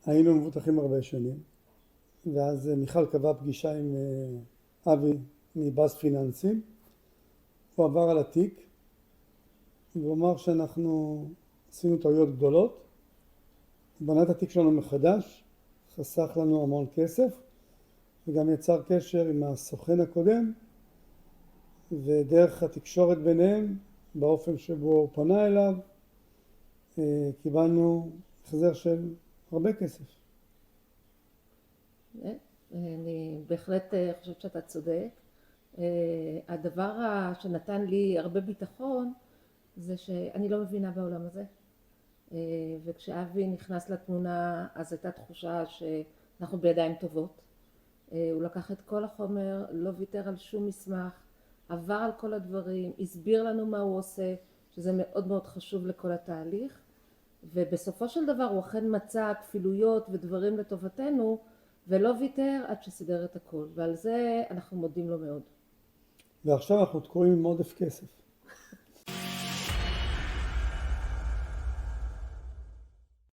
היינו מבוטחים הרבה שנים, ואז מיכל קבעה פגישה עם אבי מבאס פיננסים. הוא עבר על התיק והוא אמר שאנחנו עשינו טעויות גדולות, בנה את התיק שלנו מחדש, חסך לנו המון כסף, וגם יצר קשר עם הסוכן הקודם, ודרך התקשורת ביניהם, באופן שבו הוא פנה אליו, קיבלנו החזר של הרבה כסף. אני בהחלט חושבת שאתה צודק. הדבר שנתן לי הרבה ביטחון זה שאני לא מבינה בעולם הזה, וכשאבי נכנס לתמונה אז הייתה תחושה שאנחנו בידיים טובות. הוא לקח את כל החומר, לא ויתר על שום מסמך, עבר על כל הדברים, הסביר לנו מה הוא עושה, שזה מאוד מאוד חשוב לכל התהליך, ובסופו של דבר הוא אכן מצא כפילויות ודברים לטובתנו, ולא ויתר עד שסידר את הכל, ועל זה אנחנו מודים לו מאוד. ועכשיו אנחנו תקועים עם עודף כסף.